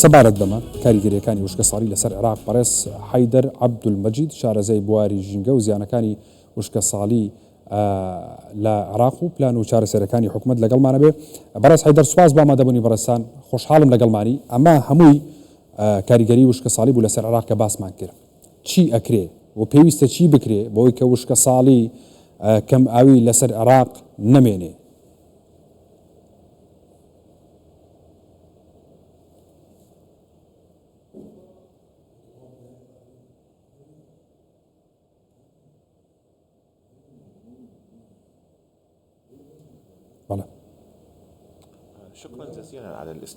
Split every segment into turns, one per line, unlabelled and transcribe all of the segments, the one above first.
سەبارەت بەمە کاریگەریەکانی وشکە ساڵی لەسەر عێراق بەڕێز حەیدەر عەبدولمەجید شارەزای بواری ژینگە و زیانەکانی وشکە ساڵی لە عێراق و پلان و چارەسەرەکانی حکوومەت لەگەڵمانە بێ. بەڕێز حەیدەر سوپاس بۆ ئامادەبوونی بەڕێستان، خۆشحاڵم لەگەڵمانی. ئەمە هەمووی کاریگەری وشکە ساڵی بوو لەسەر عێراق کە باسمان کرد. چی ئەکرێ و پێویستە چی بکرێ بۆی کە وشکە ساڵی کەم ئاوی لەسەر عێراق نەمێنێ؟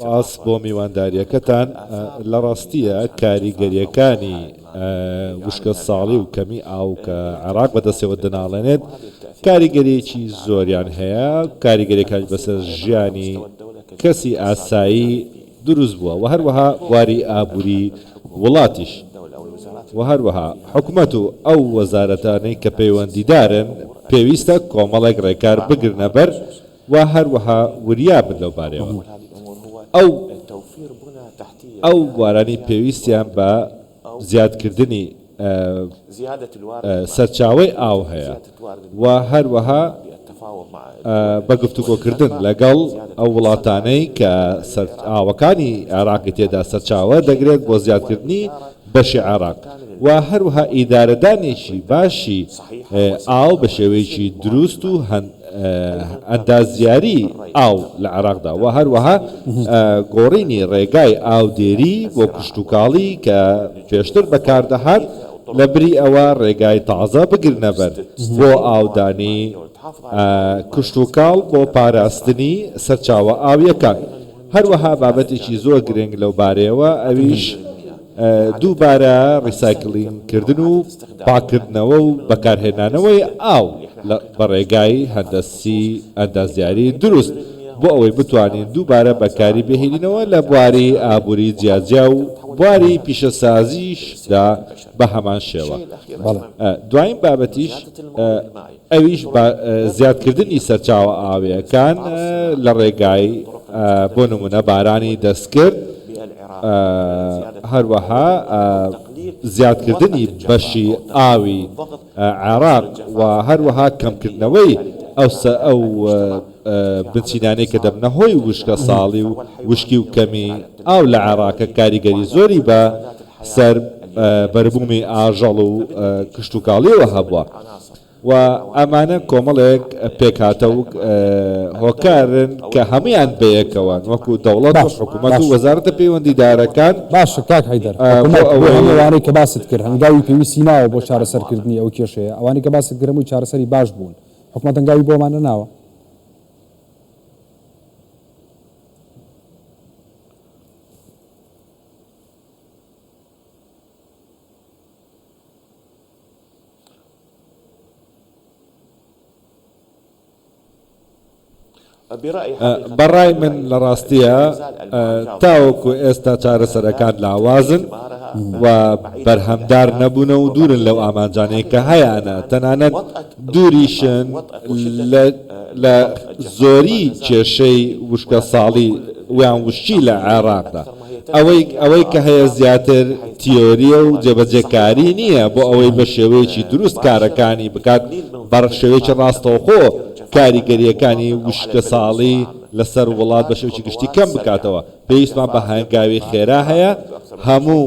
باس بۆ میوانداریەکەتان. لە ڕاستیە کاریگەریەکانی وشکە ساڵی و کەمی ئاو کە عێراق بەدەستەوە دەناڵێنێت کاریگەریەکی زۆریان هەیە. کاریگەریەکانی بەسەر ژیانی کەسی ئاسایی دروست بووە و هەروەها بواری ئابووری وڵاتیش و هەروەها حکوومەت و ئەو وەزارەتانەی کە پەیوەندیدارن پێویستە کۆمەڵێک ڕێکار بگرنە بەر و هەروەها وریابن لەو بارەوە. ئەو بوارانی پێویستیان بە زیادکردنی سەرچاوەی ئاو هەیە و هەروەها بە گفتوگۆکردن لەگەڵ ئەو وڵاتانەی کە ئاوەکانی عێراقی تێدا سەرچاوە دەگرێت بۆ زیادکردنی بەشی عێراق و هەروەها ئیدارەدانێکی باشی ئاو بە شێوەیەکی دروست و ئەندازیاری ئاو لە عێراقدا و هەروەها گۆڕینی ڕێگای ئاودێری بۆ کشتتوکاڵی کە پێشتر بەکاردەهات لە بری ئەوە ڕێگای تازە بگرنە بەر بۆ ئاودانی کشتتوکاڵ بۆ پاراستنی سەرچاوە ئاویەکان. هەروەها بابەتێکی زۆر گرنگ لەو بارەیەوە ئەویش دووبارە ڕیسایکلینگکردن و پاکردنەوە و بەکارهێنانەوەی ئاو بە ڕێگای هەندەسی ئەندازیاری دروست بۆ ئەوەی بتوانین دووبارە بەکاری بهێنینەوە لە بواری ئابووری جیاجیا و بواری پیشەسازیشدا بە هەمان شێوە. دوایین بابەتیش ئەویش زیادکردنی سەرچاوە ئاویەکان لە ڕێگای بۆ نمونە بارانی دەستکرد، هەروەها زیادکردنی بەشی ئاوی عێراق و هەروەها کەمکردنەوەی ئەو بنچینانەی کە دەبنە هۆی وشکە ساڵی و وشکی و کەمی ئاو لە عێراقە کاریگەری زۆری بە سەر بەربوومی ئاژەڵ و کشتتوکاڵیەوە هەبووە و ئەمانە کۆمەڵێک پێکهاتە و هۆکارن کە هەمویان بەیەکەوە وەکو دەوڵەت حکوومەت و وەزارەتە پەیوەندیدارەکان.
باشە کاک حەیدەر، ئەوانەی کە باست کرد هەنگاوی پێویستی ناوە بۆ چارەسەرکردنی ئەو کێشەیە، ئەوانەی کە باست کرد هەمووی چارەسەری باش بوون، حکوومەت هەنگاوی بۆمانە ناوە.
بەڕای من لە ڕاستیە تاوەکو ئێستا چارەسەرەکان لاوازن و بەرهەمدار نەبوونە و دوورن لەو ئامانجانەی کە هەیەە، تەنانەت دووریشن لە زۆری کێشەی وشکە ساڵی ویان وشتی لە عێراقدا. ئەوەی کە هەیە زیاتر تیۆریە و جێبەجێکاری نییە بۆ ئەوەی بە شێوەیەکی دروست کارەکانی بکات بە شێوەیەکی ڕاستەوخۆ کاریگەریەکانی وشکە ساڵی لەسەر وڵات بە شێوەیەکی گشتی کەم بکاتەوە. پێویستمان بە هەنگاوی خێرا هەیە. هەموو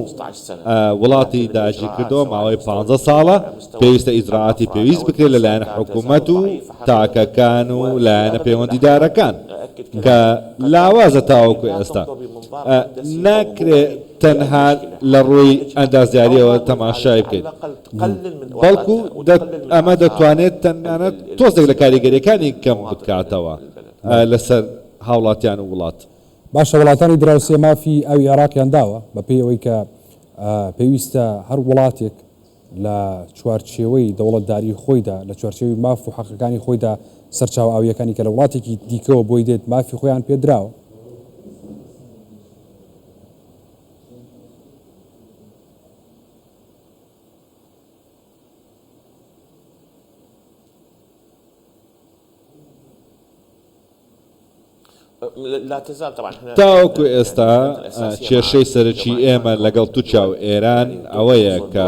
وڵاتی داژی کردەوە ماوەی 15 ساڵە پێویستە ئیجراعاتی پێویست بکرێت لەلایەن حکوومەت و تاکەکان و لایەنە پەیوەندیدارەکان کە لاوازە تاوەکو ئێستا. ناکرێت تەنها لە ڕووی ئەندازیاریەوە تەماشای بکەیت، بەڵکو ئەمە دەتوانێت تەنانەت تۆزێک لە کاریگەریەکانی کەم بکاتەوە لەسەر هاوڵاتیان و وڵات.
باشە، وڵاتانی دراوسێ مافی ئەوی عێراقیان داوە بە پێی ئەوەی کە پێویستە هەر وڵاتێک لە چوارچێوەی دەوڵەتداری خۆیدا لە چوارچێوی ماف و حەقەکانی خۆیدا سەرچاو ئاویەکانی کە لە وڵاتێکی دیکەوە بۆی دێت مافی خۆیان پێدراوە.
لا تزال طبعا
تاوەکو ئێستا کێشەی سەرەکی ئێمە لەگەڵ تووچا و ئێران ئەوەیە کە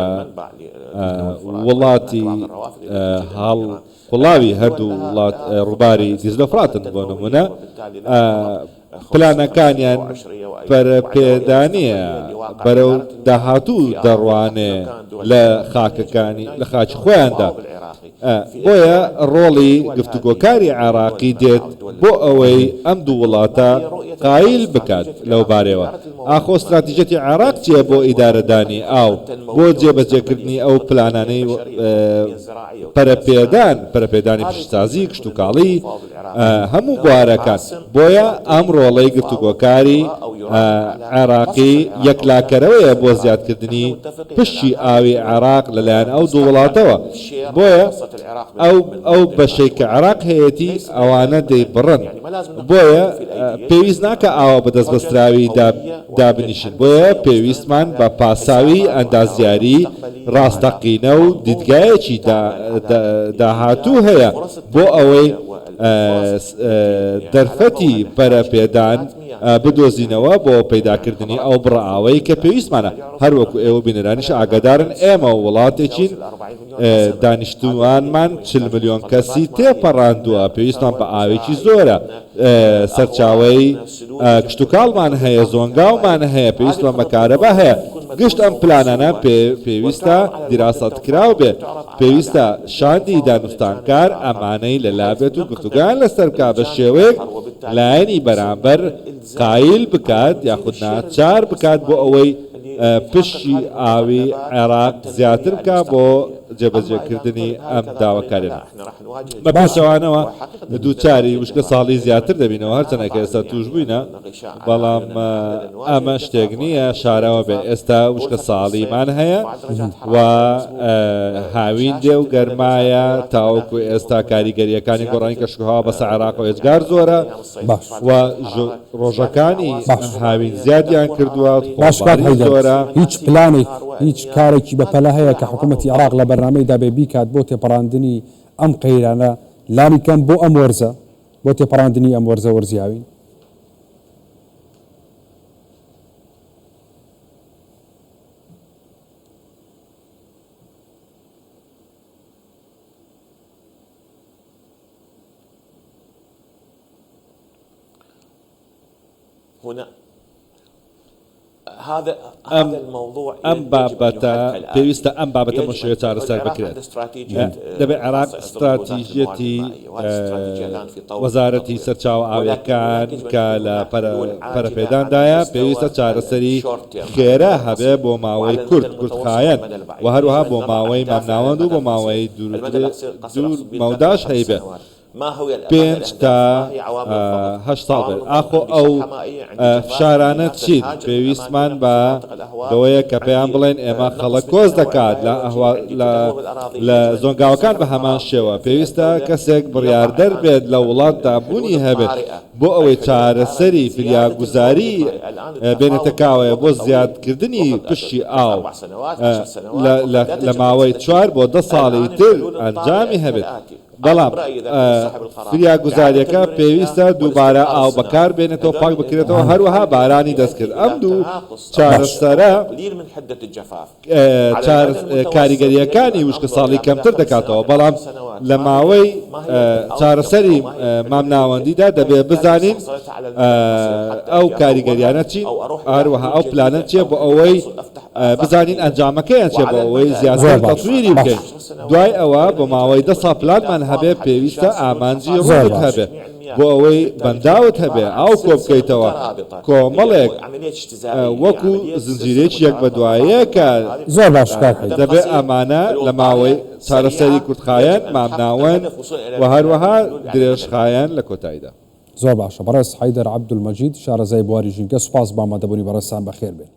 وڵاتی قوڵاوی هەردوو وڵات ڕووباری دیزلۆفراتن بۆ نمونە پلانەکانیان پەرەپێدانیە بەرەو داهاتوو دەڕوانێ لە خاکەکانی لە خاچی خۆیاندا بۆیە ڕۆڵی گفتوگۆکاری عێراقی دێت بۆ ئەوەی ئەم دوو وڵاتە قایل بکات لەو بارەوە ئاخۆ استراتیژەتی عێراق چییە بۆ ئیدارەدانی ئاو بۆ جێبەجێکردنی ئەو پلانانەی پەرەپێدانی پشتسازی کشتتوکاڵی هەموو بوارەکان بۆیە ئەم ڕۆڵەی گفتوگۆکاری عێراقی یەکلاکەرەوەیە بۆ زیادکردنی پشتی ئاوی عێراق لەلایەن ئەو دوو وڵاتەوە بۆیە ئەو بەشەی کە عێراق هەیەی ئەوانە دەیبڕن بۆیە پێویست ناکە ئاوە بەدەست بەستراوی دابنیشن بۆیە پێویستمان بە پاساوی ئەندازیاری ڕاستەقینە و دیدگایەکی داهاتوو هەیە بۆ ئەوەی دەرفەتی پەرەپێدان بدۆزینەوە بۆ پەیداکردنی ئەو بڕئاوەی کە پێویستمانە هەروەکو ئێوە بینەرانیش ئاگادارن ئێمە وڵاتێکین دانیشتوانمان 40 ملیۆن کەسی تێپەڕاندووە پێویستمان بە ئاوێکی زۆرە سەرچاوەی کشتتوکاڵمان هەیە زۆنگاومان هەیە پێویستمان بە کارەبا هەیە گشت ئەم پلانانە پێویستە دیراسەتکراو بێت پێویستە شاندی دانوستانکار ئەمانەی لەلابێت و گفتوگویان لەسەر بکا بە شێوەیەک لایەنی بەرامبەر قایل بکات یاخود ناچار بکات بۆ ئەوەی پشتی ئاوی عێراق زیاتر بکە بۆ جێبەجێکردنی ئەم داواکارێنە بە پاشەوانەوە دووچاری وشکە ساڵی زیاتر دەبینەوە هەرچەنە کە ئێستا توش بووینە بەڵام ئەمە شتێک نییە شارەوە بێ ئێستا وشکە ساڵیمان هەیە و هاوین دێ و گەرمایە تاوەکو ئێستا کاریگەریەکانی گۆڕانی کەشکوهەوا بەسە عێراق و ئێجگار زۆرە و ڕۆژەکانی هاوین زیادیان کردووە زۆرە
هیچ پلانێک هیچ کارێکی بەپەلە هەیە کە حکوومەتی عێراق لە بەرنامەیدا بێ بیکات بۆ تێپەڕاندنی ئەم قەیرانە لانی کەم بۆ ئەم وەرزە بۆ تێپەڕاندنی ئەم وەرزە وەرزیاوین
هنا هذا الموضوع
ئەم بابەتە پێویستە ئەم بابەتە مشێ چارەسەر بکرێت دەبێت عێراق استراتیژیەتی وەزارەتی سەرچاوە ئاویەکان کە لە پەرەپێداندایە پێویستە چارەسەری خێرا هەبێ بۆ ماوەی کورتخایەن و هەروەها بۆ ماوەی مامناوەند و بۆ ماوەی دوور مەوداش هەیبێ 5 تا 8 ساڵ بێت ئاخۆ ئەو فشارانە چین پێویستمان بەوەیە کە پێیان بڵێن ئێمە خەڵک کۆز دەکات لە زۆنگاوەکان بە هەمان شێوە پێویستە کەسێک بڕیاردەر بێت لە وڵاتدا بوونی هەبێت بۆ ئەوەی چارەسەری فریاگوزاری بێنێتەکاوەیە بۆ زیادکردنی پشتی ئاو لە ماوەی 4 بۆ 10 ساڵی تر ئەنجامی هەبێت بەڵام فریاگوزاریەکە پێویستە دووبارە ئاو بەکار بێنێتەوە پاک بکرێتەوە هەروەها بارانی دەستکرد ئەم دوو چارەسەرە کاریگەریەکانی وشکە ساڵی کەمتر دەکاتەوە بەڵام لە ماوەی چارەسەری مامناوەندیدا دەبێت بزانین ئەو کاریگەریانە چین هەروەها ئەو پلانە چیە بۆ ئەوەی بزانین ئەنجامەکەیان چێ بۆ ئەوەی زیاتر تەطویری بکەین دوای ئەوە بۆ ماوەی 10 ساڵ پلانمان هەبێ پێویستە ئامانجی ڕۆت هەبێ بۆ ئەوەی بەنداوت هەبێ ئاو کۆ بکەیتەوە کۆمەڵێک وەکو زنجیرێکی یەک بە دوایە کە
زۆر باش
دەبێت ئەمانە لە ماوەی چارەسەری کورتخایەن مامناوەند و هەروەها درێژخایەن لە کۆتاییدا
زۆر باشە بەڕێز حەیدەر عەبدولمەجید شارەزای بواری ژینگە سوپاس بامەدەبوونی بەڕێستان بەخێر بێن